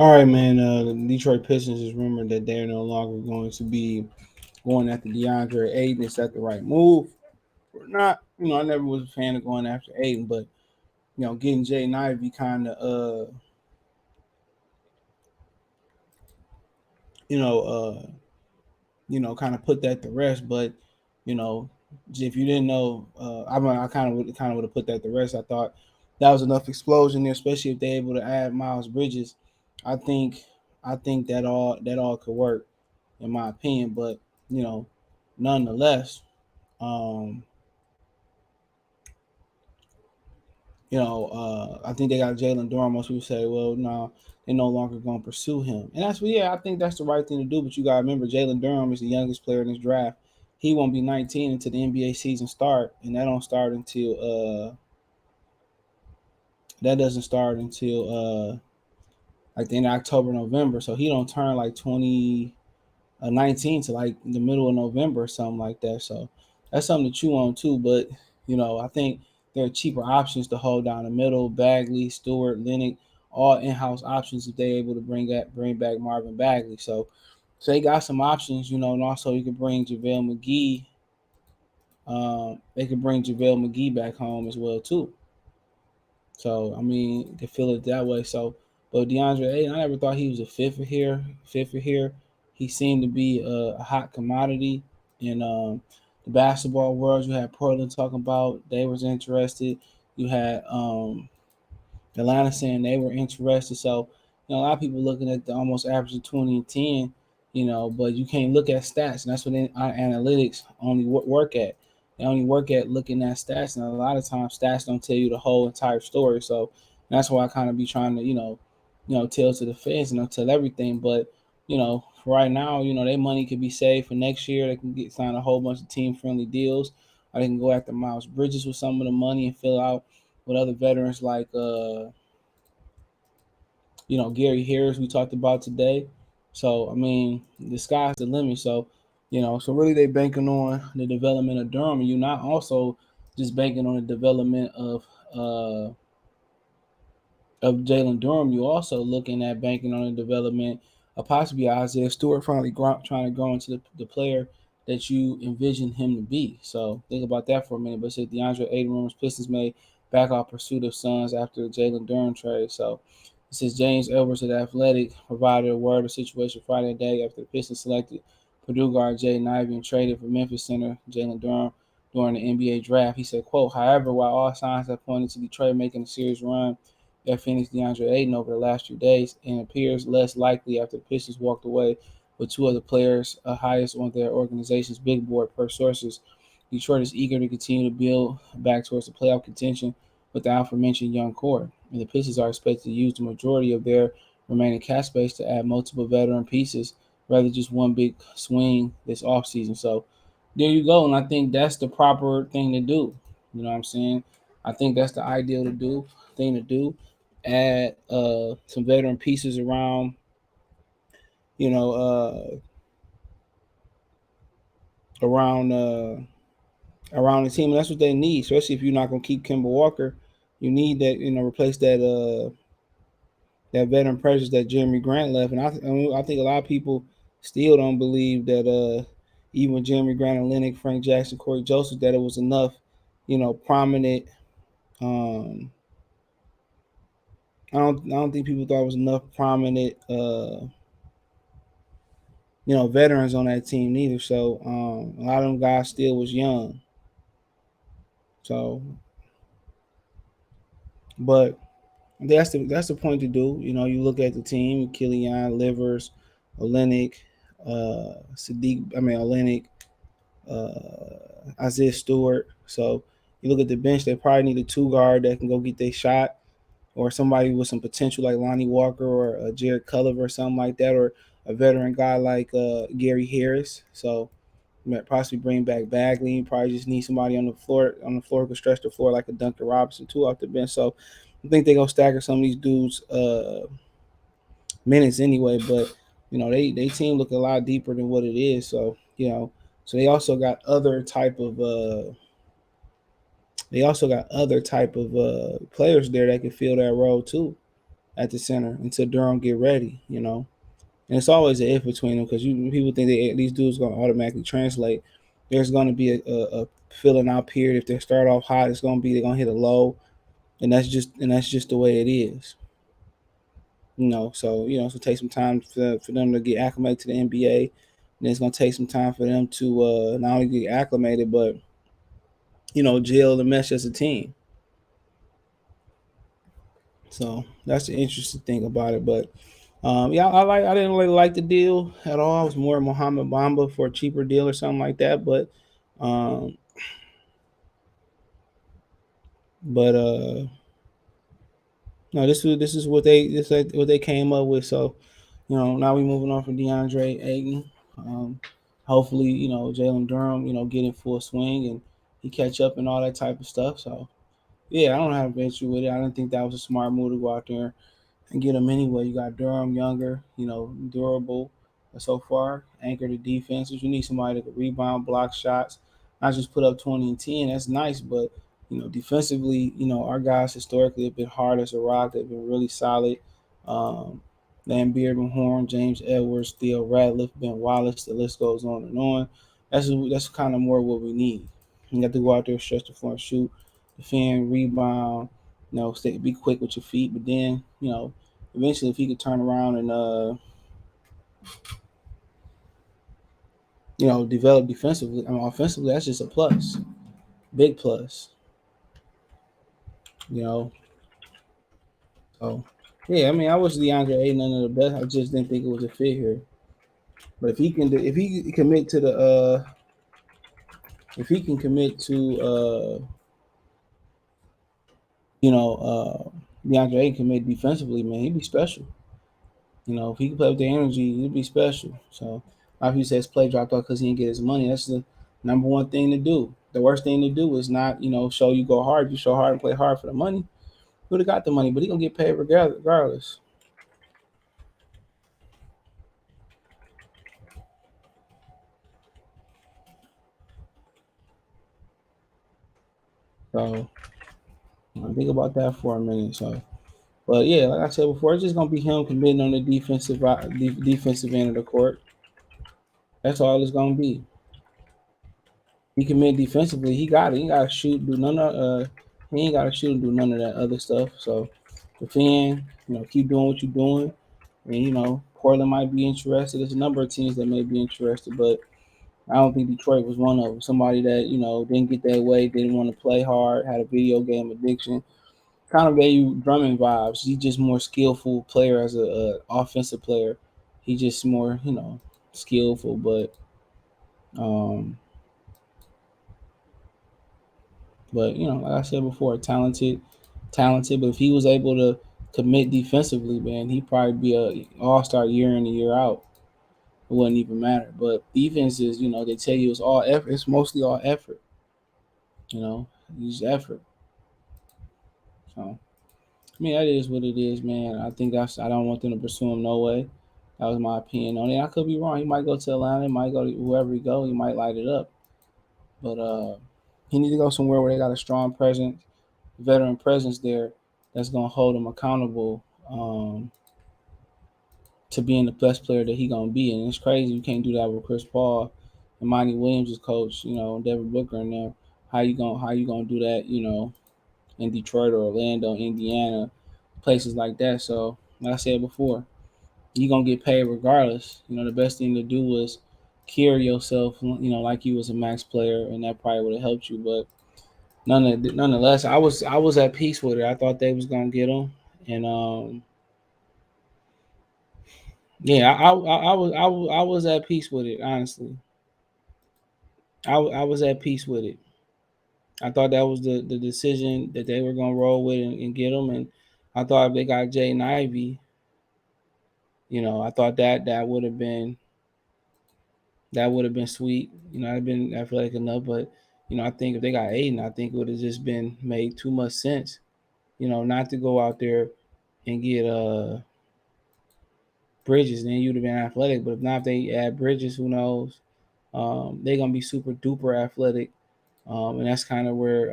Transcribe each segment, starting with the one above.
All right, man. The Detroit Pistons is rumored that they're no longer going to be going after Deandre Ayton. Is that the right move or not? I never was a fan of going after Ayton, but getting Jay Ivy kind of, you know, kind of put that to rest. But you know, if you didn't know, I kind of would have put that to rest. I thought that was enough explosion there, especially if they're able to add Miles Bridges. I think, I think that all could work, in my opinion. But you know, nonetheless, um, I think they got Jalen Duren. Most people say, well, no, they're no longer going to pursue him, and I think that's the right thing to do. But you got to remember, Jalen Durham is the youngest player in this draft. He won't be 19 until the NBA season start, and that don't start until that doesn't start until like the end of October, November. So he don't turn like 19 to like the middle of November or something like that. So that's something to chew on too. But I think there are cheaper options to hold down the middle. Bagley, Stewart, Lennox, all in-house options if they're able to bring back Marvin Bagley. So they got some options, and also you could bring JaVale McGee. They could bring JaVale McGee back home as well too. So I mean, you could feel it that way. So, but DeAndre Ayton, I never thought he was a fit for here. Fit for here, he seemed to be a hot commodity in the basketball world. You had Portland talking about they was interested. You had Atlanta saying they were interested. So, a lot of people looking at the almost average of 20 and 10. But you can't look at stats, and that's what analytics only work at. They only work at looking at stats, and a lot of times stats don't tell you the whole entire story. So that's why I kind of be trying to, tell to the fans and tell everything. But right now, their money could be saved for next year. They can get signed a whole bunch of team friendly deals. Or they can go after Miles Bridges with some of the money and fill out with other veterans like Gary Harris we talked about today. So I mean, the sky's the limit. So really they banking on the development of Durham, and you're not also just banking on the development of Jalen Durham. You also looking at banking on the development of possibly Isaiah Stewart finally trying to grow into the player that you envision him to be. So think about that for a minute. But it said DeAndre Ayton rumors Pistons may back off pursuit of Suns after the Jalen Durham trade. So it says James Edwards of the Athletic provided a word of situation Friday day after the Pistons selected Purdue guard Jaden Ivey and traded for Memphis center Jalen Durham during the NBA draft. He said, quote, however, while all signs have pointed to Detroit making a serious run at Phoenix DeAndre Ayton over the last few days, and appears less likely after the Pistons walked away with two other players highest on their organization's big board per sources. Detroit is eager to continue to build back towards the playoff contention with the aforementioned young core, and the Pistons are expected to use the majority of their remaining cap space to add multiple veteran pieces rather than just one big swing this offseason. So there you go, and I think that's the proper thing to do. You know what I'm saying? I think that's the ideal to do thing to do. Add some veteran pieces you know, around around the team, and that's what they need. Especially if you're not gonna keep Kemba Walker, you need that replace that veteran presence that Jeremy Grant left. And I think a lot of people still don't believe that even Jeremy Grant and Lennox, Frank Jackson, Corey Joseph, that it was enough, prominent. Um, I don't think people thought it was enough prominent veterans on that team neither. So a lot of them guys still was young. So, but that's the point to do. You look at the team: Killian, Livers, Olenek, Sadiq. I mean Olenek, Isaiah Stewart. So you look at the bench; they probably need a two guard that can go get their shot, or somebody with some potential like Lonnie Walker or Jared Culliver or something like that, or a veteran guy like Gary Harris. So possibly bring back Bagley. You probably just need somebody on the floor who can stretch the floor like a Duncan Robinson too off the bench. So I think they're gonna stagger some of these dudes minutes anyway. But they team look a lot deeper than what it is. So they also got other type of players there that can fill that role too. at the center until Durham get ready. And it's always an if between them because people think these dudes gonna automatically translate. There's gonna be a filling out period. If they start off hot, it's gonna be they're gonna hit a low, and that's just the way it is. So it's gonna take some time for them to get acclimated to the NBA, and it's gonna take some time for them to not only get acclimated but gel and mesh as a team. So that's the interesting thing about it. But yeah, I didn't really like the deal at all. I was more Mohamed Bamba for a cheaper deal or something like that. Um, but no, this is what they came up with. So now we moving on from Deandre Ayton. Um, hopefully Jalen Durham get in full swing and he catch up and all that type of stuff. So yeah, I don't have an issue with it. I didn't think that was a smart move to go out there and get him anyway. You got Durham, younger, durable so far, anchor the defenses. You need somebody that can rebound, block shots, not just put up 20 and 10. That's nice, but defensively, our guys historically have been hard as a rock. They've been really solid. Um, Lambeer, Horn, James Edwards, Theo Radcliffe, Ben Wallace. The list goes on and on. That's kind of more what we need. You have to go out there, stretch the floor, shoot, defend, rebound. Be quick with your feet, but then eventually if he could turn around and develop defensively, I mean offensively, that's just a plus, big plus. You know, so yeah, I mean I wish DeAndre Ayton none of the best. I just didn't think it was a fit here. But if he commit to the if he can commit to DeAndre Ayton commit defensively, man, he'd be special. If he can play with the energy, he'd be special. So, a lot of people say his play dropped off because he didn't get his money. That's the number one thing to do. The worst thing to do is not, show you go hard. You show hard and play hard for the money. He would have got the money, but he gonna get paid regardless. So, think about that for a minute. So, but yeah, like I said before, it's just gonna be him committing on the defensive end of the court. That's all it's gonna be. He commit defensively. He got it. He got to shoot. Do none of. He ain't got to shoot and do none of that other stuff. So defend. Keep doing what you're doing. And Portland might be interested. There's a number of teams that may be interested, but I don't think Detroit was one of them. Somebody that didn't get that way, didn't want to play hard, had a video game addiction. Kind of gave you Drummond vibes. He's just more skillful player as a offensive player. He's just more skillful, um, but like I said before, talented. But if he was able to commit defensively, man, he'd probably be a all-star year in and year out. It wouldn't even matter. But defense is, they tell you it's all effort. It's mostly all effort. You know, use effort. So I mean, that is what it is, man. I think I don't want them to pursue him no way. That was my opinion on it. I could be wrong. He might go to Atlanta. He might go to whoever he go. He might light it up. But he need to go somewhere where they got a strong presence, veteran presence there that's gonna hold him accountable to being the best player that he gonna be. And it's crazy you can't do that with Chris Paul and Monty Williams' coach, Devin Booker and them. How you gonna do that, in Detroit or Orlando, Indiana, places like that. So like I said before, you gonna get paid regardless. The best thing to do was carry yourself, like you was a max player, and that probably would have helped you. But nonetheless, I was at peace with it. I thought they was gonna get him, and yeah, I was at peace with it. Honestly, I was at peace with it. I thought that was the decision that they were gonna roll with and get him, and I thought if they got Jaden Ivey, I thought that would have been sweet. I'd been athletic enough, but I think if they got Aiden, I think it would have just been made too much sense. Not to go out there and get Bridges, then you'd have been athletic. But if not, if they add Bridges, who knows? They're gonna be super duper athletic, and that's kind of where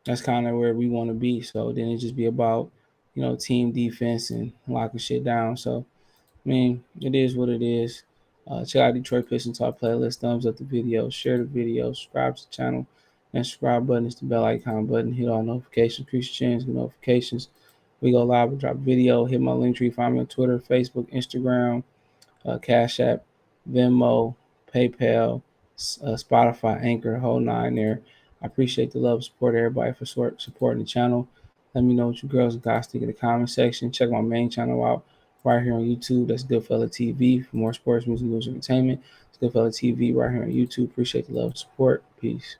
that's kind of where we want to be. So then it just be about, team defense and locking shit down. So I mean, it is what it is. Check out Detroit Pistons Talk playlist. Thumbs up the video, share the video, subscribe to the channel, and subscribe button is the bell icon button. Hit all notifications, increase your chance, get notifications. We go live, we drop video. Hit my link tree. Find me on Twitter, Facebook, Instagram, Cash App, Venmo, PayPal, Spotify, Anchor, whole nine there. I appreciate the love, support, everybody for supporting the channel. Let me know what you girls and guys think in the comment section. Check my main channel out right here on YouTube. That's Goodfella TV for more sports, music, news, entertainment. It's Goodfella TV right here on YouTube. Appreciate the love, support. Peace.